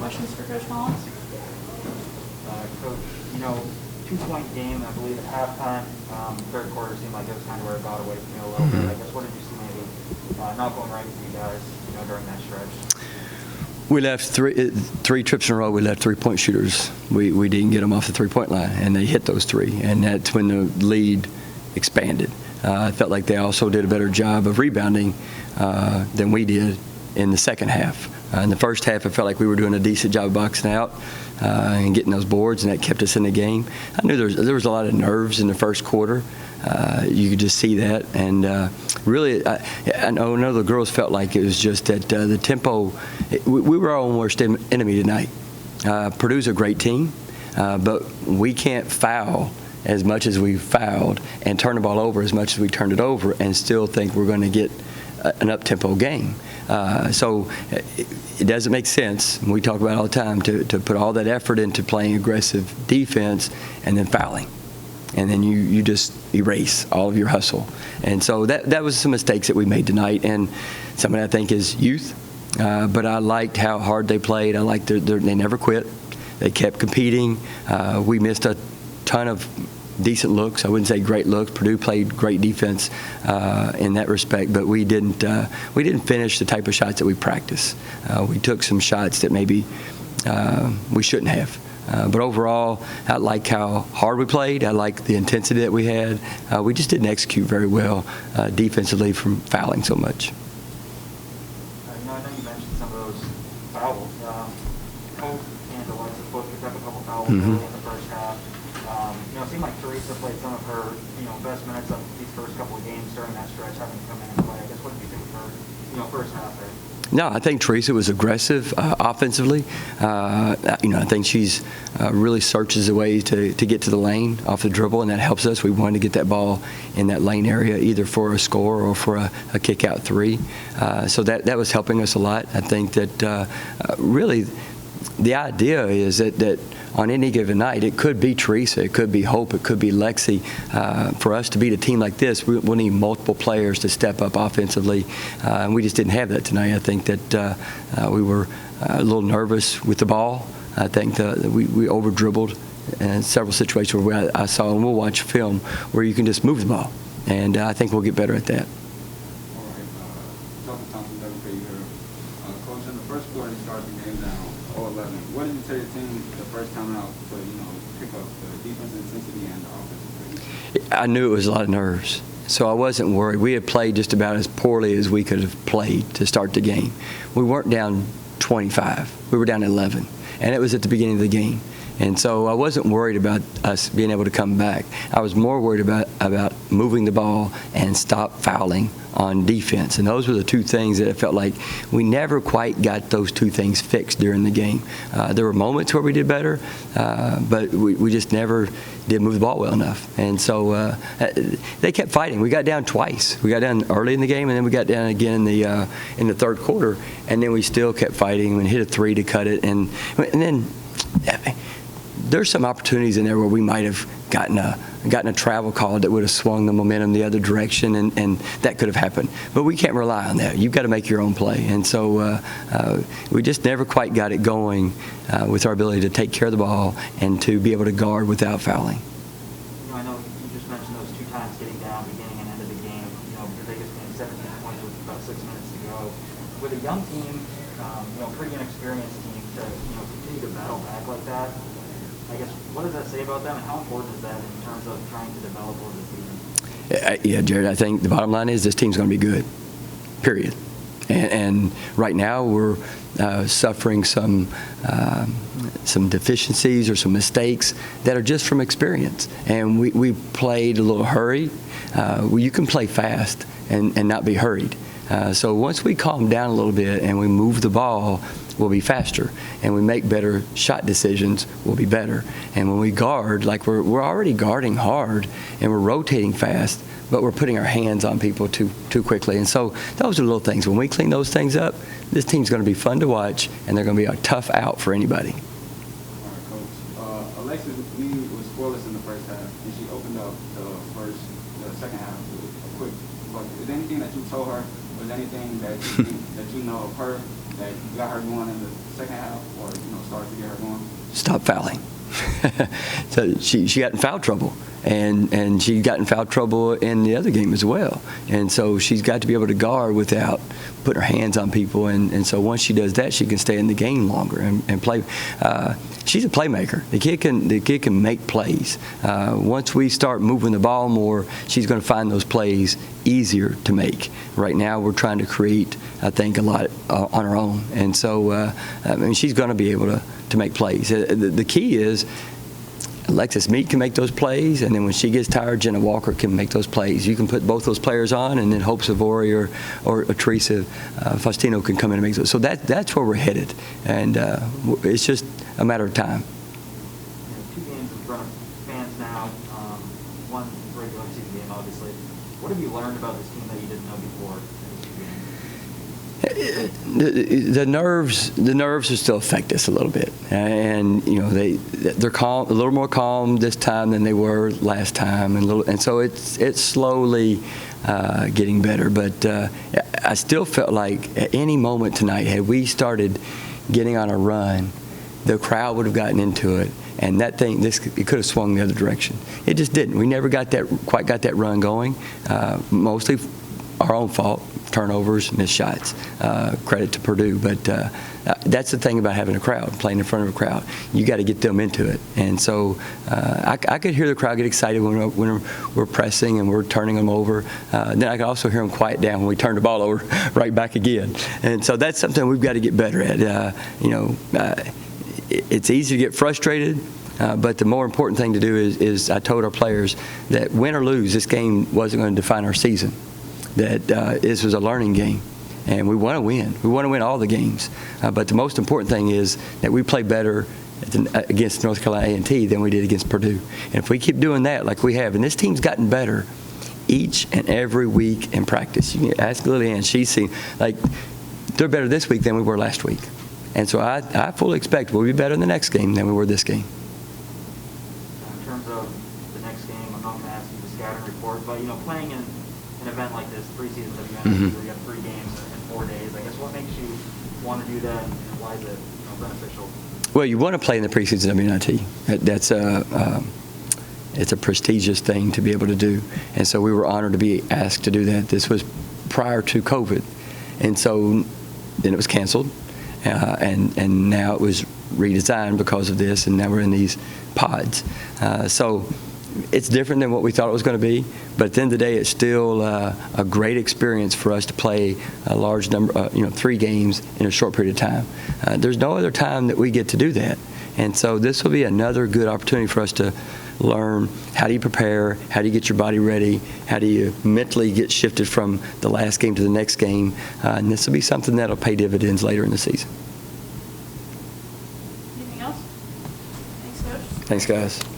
questions for Coach Collins. Coach, you know, 2-point game, I believe, at halftime. Third quarter seemed like it was kind of where it got away from you a little bit. I guess, what did you see maybe not going right for you guys, you know, during that stretch? We left three trips in a row. We left three-point shooters. We didn't get them off the three-point line, and they hit those three, and that's when the lead expanded. I felt like they also did a better job of rebounding than we did in the second half. In the first half, I felt like we were doing a decent job of boxing out and getting those boards, and that kept us in the game. I knew there was a lot of nerves in the first quarter. You could just see that, and really, I know the girls felt like it was just that the tempo. We were our own worst enemy tonight. Purdue's a great team, but we can't foul as much as we fouled and turn the ball over as much as we turned it over and still think we're going to get an up-tempo game. So it doesn't make sense, we talk about it all the time, to put all that effort into playing aggressive defense and then fouling. And then you just erase all of your hustle. And so that was some mistakes that we made tonight, and some of that I think is youth. But I liked how hard they played. I liked they never quit. They kept competing. We missed a ton of decent looks. I wouldn't say great looks. Purdue played great defense in that respect, but we didn't finish the type of shots that we practice. We took some shots that maybe we shouldn't have. But overall, I like how hard we played. I like the intensity that we had. We just didn't execute very well defensively from fouling so much. I know you mentioned some of those fouls. Hope and Alexa both picked up a couple fouls early in the first half. You know, it seemed like Teresa played some of her, best minutes of these first couple of games during that stretch, having come in and play. I guess, what did you think of her, first half there? No, I think Teresa was aggressive offensively. I think she's really searches a way to get to the lane off the dribble, and that helps us. We wanted to get that ball in that lane area, either for a score or for a kick-out three. So that was helping us a lot. I think that really the idea is that on any given night, it could be Teresa, it could be Hope, it could be Lexi. For us to beat a team like this, we'll need multiple players to step up offensively, and we just didn't have that tonight. I think that we were a little nervous with the ball. I think that we over-dribbled in several situations where I saw, and we'll watch film, where you can just move the ball, and I think we'll get better at that. WKU here. Coach, in the first quarter, you started the game down 0-11. What did you tell your team the first time out to, pick up the defensive intensity and the offensive? I knew it was a lot of nerves, so I wasn't worried. We had played just about as poorly as we could have played to start the game. We weren't down 25. We were down 11, and it was at the beginning of the game. And so I wasn't worried about us being able to come back. I was more worried about moving the ball and stop fouling on defense. And those were the two things that I felt like we never quite got those two things fixed during the game. There were moments where we did better, but we just never did move the ball well enough. And so they kept fighting. We got down twice. We got down early in the game, and then we got down again in the third quarter. And then we still kept fighting and hit a three to cut it. And then there's some opportunities in there where we might have gotten a travel call that would have swung the momentum the other direction, and that could have happened. But we can't rely on that. You've got to make your own play. And so we just never quite got it going with our ability to take care of the ball and to be able to guard without fouling. I know you just mentioned those two times getting down, beginning and end of the game. The biggest game, 17 points with about 6 minutes to go. With a young team, pretty inexperienced team, to continue to battle back like that, I guess, what does that say about them, and how important is that in terms of trying to develop over the season? Yeah, Jared, I think the bottom line is this team's going to be good, period. And right now we're suffering some deficiencies or some mistakes that are just from experience. And we played a little hurried. You can play fast and not be hurried. So once we calm down a little bit and we move the ball, we'll be faster, and we make better shot decisions, we'll be better. And when we guard, like we're already guarding hard and we're rotating fast, but we're putting our hands on people too quickly. And so those are little things. When we clean those things up, this team's going to be fun to watch, and they're going to be a tough out for anybody. All right, Coach. Alexis was scoreless in the first half, and she opened up the second half with a quick bucket. Is there anything that you told her, or was anything that you know of her that got her going in the second half, or started to get her going? Stop fouling. So she got in foul trouble, and she got in foul trouble in the other game as well. And so she's got to be able to guard without putting her hands on people. And so once she does that, she can stay in the game longer and play. She's a playmaker. The kid can make plays. Once we start moving the ball more, she's going to find those plays easier to make. Right now, we're trying to create, I think, a lot on our own. And so, I mean, she's going to be able to make plays. The key is Alexis Mead can make those plays, and then when she gets tired, Jenna Walker can make those plays. You can put both those players on, and then Hope Savory or Teresa Faustino can come in and make those. So that's where we're headed, and it's just a matter of time. Two games in front of fans now, one regular season game, obviously. What have you learned about this team that you didn't know before in these 2 games? The nerves will still affect us a little bit, and they're calm, a little more calm this time than they were last time, and so it's slowly getting better. But I still felt like at any moment tonight, had we started getting on a run, the crowd would have gotten into it, and it could have swung the other direction. It just didn't. We never quite got that run going. Mostly our own fault. Turnovers, missed shots. Credit to Purdue, but that's the thing about having a crowd, playing in front of a crowd. You got to get them into it, and so I could hear the crowd get excited when we're pressing and we're turning them over. Then I could also hear them quiet down when we turn the ball over right back again. And so that's something we've got to get better at. It's easy to get frustrated. But the more important thing to do is I told our players that win or lose, this game wasn't going to define our season. That this was a learning game, and we want to win. We want to win all the games. But the most important thing is that we play better against North Carolina A&T than we did against Purdue. And if we keep doing that like we have, and this team's gotten better each and every week in practice. You can ask Lillian, she's seen, they're better this week than we were last week. And so I fully expect we'll be better in the next game than we were this game. In terms of the next game, I'm not going to ask you the scouting report, but playing in an event like this, preseason WBB, where you have 3 games in 4 days, I guess what makes you want to do that, and why is it beneficial? Well, you want to play in the preseason WNIT. It's a prestigious thing to be able to do, and so we were honored to be asked to do that. This was prior to COVID, and so then it was canceled, and now it was redesigned because of this, and now we're in these pods. So it's different than what we thought it was going to be, but at the end of the day, it's still a great experience for us to play a large number, 3 games in a short period of time. There's no other time that we get to do that, and so this will be another good opportunity for us to learn how do you prepare, how do you get your body ready, how do you mentally get shifted from the last game to the next game, and this will be something that'll pay dividends later in the season. Anything else? Thanks, Coach. Thanks, guys.